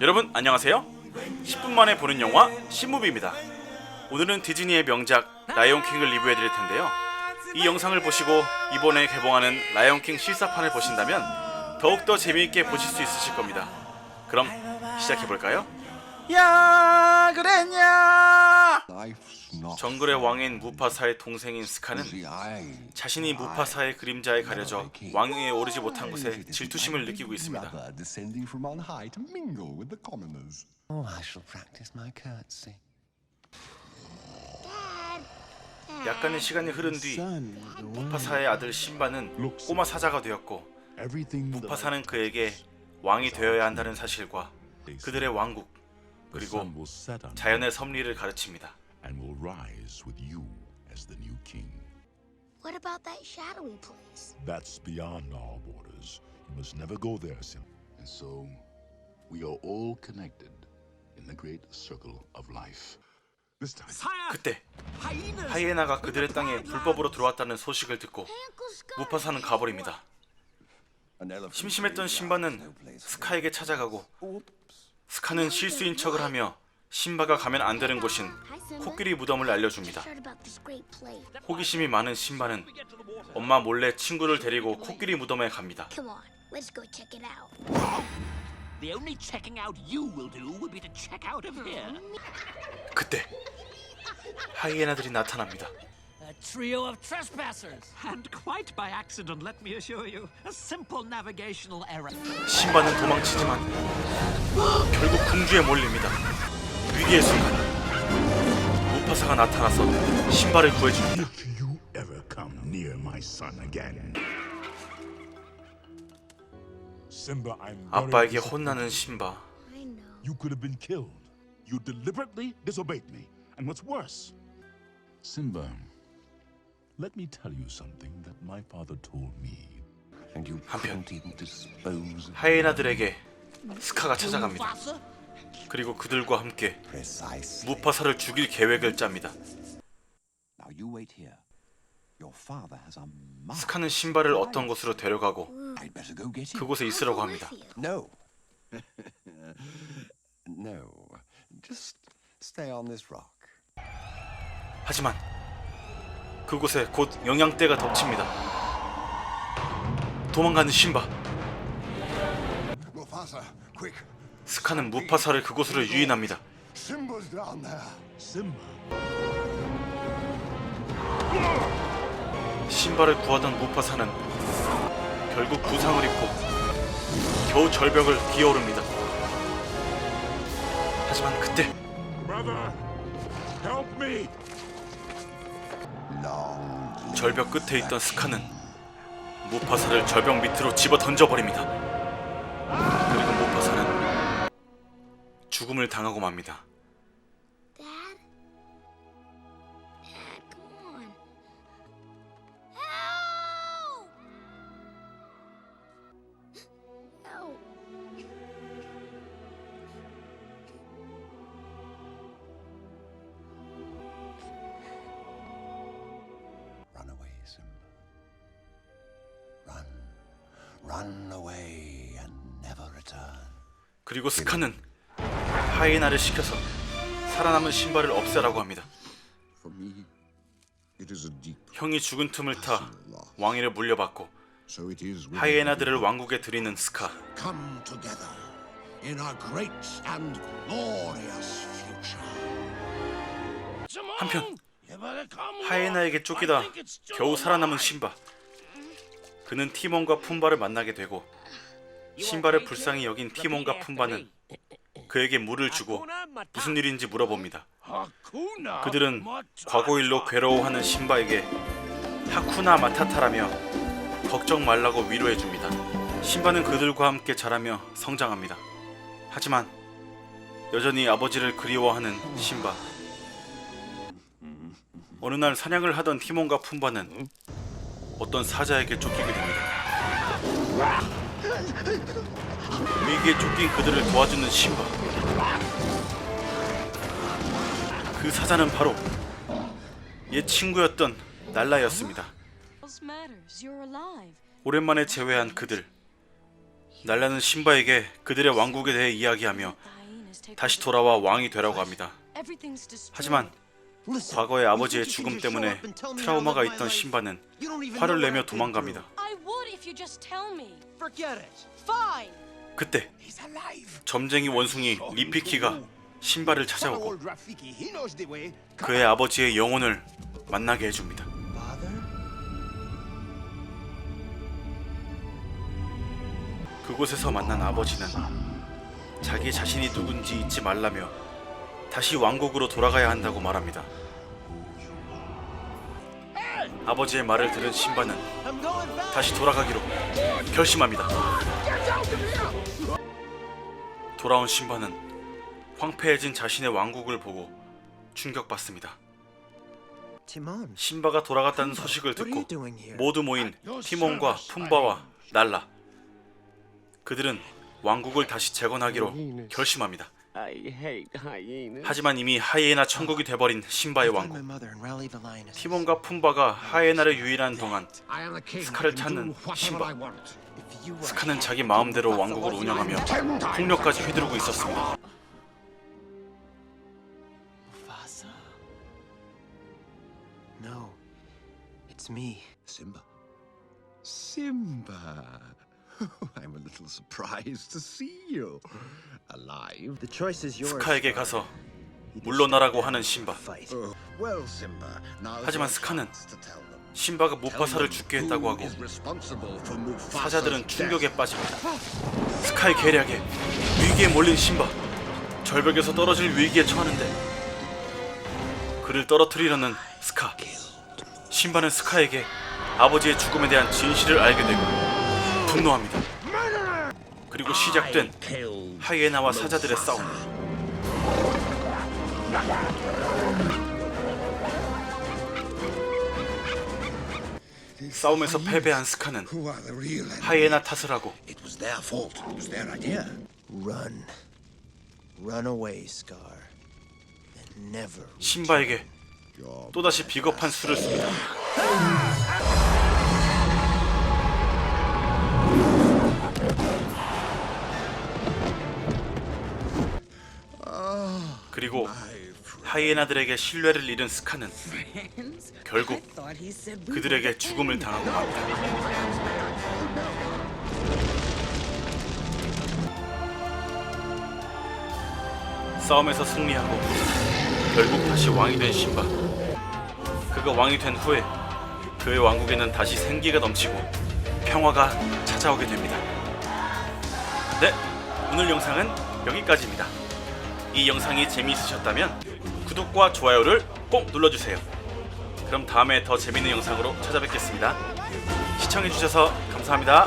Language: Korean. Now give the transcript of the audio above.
여러분 안녕하세요. 10분 만에 보는 영화 신무비입니다. 오늘은 디즈니의 명작 라이온킹을 리뷰해드릴 텐데요. 이 영상을 보시고 이번에 개봉하는 라이온킹 실사판을 보신다면 더욱더 재미있게 보실 수 있으실 겁니다. 그럼 시작해볼까요? 야 그랬냐! 정글의 왕인 무파사의 동생인 스카는 자신이 무파사의 그림자에 가려져 왕위에 오르지 못한 것에 질투심을 느끼고 있습니다. 약간의 시간이 흐른 뒤 무파사의 아들 신바는 꼬마 사자가 되었고, 무파사는 그에게 왕이 되어야 한다는 사실과 그들의 왕국 그리고 자연의 섭리를 가르칩니다. And will rise with you as the new king. What about that shadowy place? That's beyond our borders. You must never go there, Simba. And so, we are all connected in the great circle of life. This time. 그때 하이에나가 그들의 땅에 불법으로 들어왔다는 소식을 듣고 무파사는 가버립니다. 심심했던 신바는 스카에게 찾아가고, 스카는 실수인 척을 하며 신바가 가면 안 되는 곳인 코끼리 무덤을 알려줍니다. 호기심이 많은 신바는 엄마 몰래 친구를 데리고 코끼리 무덤에 갑니다. 그때 하이에나들이 나타납니다. A trio of trespassers. And quite by accident, let me assure you. A simple navigational error. 신바는 도망치지만 결국 궁주에 몰립니다. 위기의 순간 무파사가 나타나서 신바를 구해줍니다. If you ever come near my son again. Simba, I'm very 아빠에게 disappointed. 혼나는 신바. You could have been killed. You deliberately disobeyed me. And what's worse, Simba, let me tell you something that my father told me. 한편 하이에나들에게 스카가 찾아갑니다. 그리고 그들과 함께 무파사를 죽일 계획을 짭니다. 스카는 신바를 어떤 곳으로 데려가고 그곳에 있으라고 합니다. No. Just stay on this rock. 하지만 그곳에 곧 영양대가 덮칩니다. 도망가는 신바. Mufasa, quick. 스카는 무파사를 그곳으로 유인합니다. Simba's down there. Simba, 신바를 구하던 무파사는 결국 부상을 입고 겨우 절벽을 기어오릅니다. 하지만 그때 brother, help me. 절벽 끝에 있던 스카는 무파사를 절벽 밑으로 집어 던져버립니다. 그리고 무파사는 죽음을 당하고 맙니다. Dad? Dad, come on. Help! Help. Run away, Simba. Run away and never return. 그리고 스카는 하이에나를 시켜서 살아남은 신바를 없애라고 합니다. For me, it is a deep. 형이 죽은 tum을 타 왕위를 물려받고 So it is with 하이에나들을 왕국에 들이는 스카. Come together in a great and glorious future. 한편 하이에나에게 쫓기다 겨우 살아남은 신바. 그는 티몬과 푼바를 만나게 되고, 신바를 불쌍히 여긴 티몬과 푼바는 그에게 물을 주고 무슨 일인지 물어봅니다. 그들은 과거 일로 괴로워하는 신바에게 하쿠나 마타타라며 걱정 말라고 위로해줍니다. 신바는 그들과 함께 자라며 성장합니다. 하지만 여전히 아버지를 그리워하는 신바. 어느 날 사냥을 하던 티몬과 푼바는 어떤 사자에게 쫓기게 됩니다. 위기에 쫓긴 그들을 도와주는 신바. 그 사자는 바로 옛 친구였던 날라였습니다. 오랜만에 재회한 그들. 날라는 신바에게 그들의 왕국에 대해 이야기하며 다시 돌아와 왕이 되라고 합니다. 하지만 과거의 아버지의 죽음 때문에 트라우마가 있던 신바는 화를 내며 도망갑니다. 그때 점쟁이 원숭이 리피키가 신바를 찾아오고 그의 아버지의 영혼을 만나게 해줍니다. 그곳에서 만난 아버지는 자기 자신이 누군지 잊지 말라며 다시 왕국으로 돌아가야 한다고 말합니다. 아버지의 말을 들은 신바는 다시 돌아가기로 결심합니다. 돌아온 신바는 황폐해진 자신의 왕국을 보고 충격받습니다. 신바가 돌아갔다는 소식을 듣고 모두 모인 티몬과 푼바와 날라, 그들은 왕국을 다시 재건하기로 결심합니다. 하지만 이미 하이에나 천국이 돼버린 신바의 왕국. 티몬과 푼바가 하이에나를 유인한 동안 스카를 찾는 신바. 스카는 자기 마음대로 왕국을 운영하며 폭력까지 휘두르고 있었습니다. No, it's me. Simba. Simba. I'm a little surprised to see you alive. The choice is yours. 스카에게 가서 물러나라고 하는 신바. Well, Simba. Now 하지만 스카는 신바가 무파사를 죽게 했다고 하고 사자들은 충격에 빠집니다. 스카의 계략에 위기에 몰린 신바. 절벽에서 떨어질 위기에 처하는데 그를 떨어뜨리려는 스카. 신바는 스카에게 아버지의 죽음에 대한 진실을 알게 되고 분노합니다. 그리고 시작된 하이에나와 사자들의 싸움. 싸움에서 패배한 스카는 하이에나 탓을 하고 It was their fault. It was their idea. Run. Run away, Scar. And never. 신바에게 또다시 비겁한 수를 씁니다. 그리고 하이에나들에게 신뢰를 잃은 스카는 결국 그들에게 죽음을 당하고 맙니다. 싸움에서 승리하고 결국 다시 왕이 된 신바. 그가 왕이 된 후에 그의 왕국에는 다시 생기가 넘치고 평화가 찾아오게 됩니다. 네, 오늘 영상은 여기까지입니다. 이 영상이 재미있으셨다면 구독과 좋아요를 꼭 눌러주세요. 그럼 다음에 더 재미있는 영상으로 찾아뵙겠습니다. 시청해주셔서 감사합니다.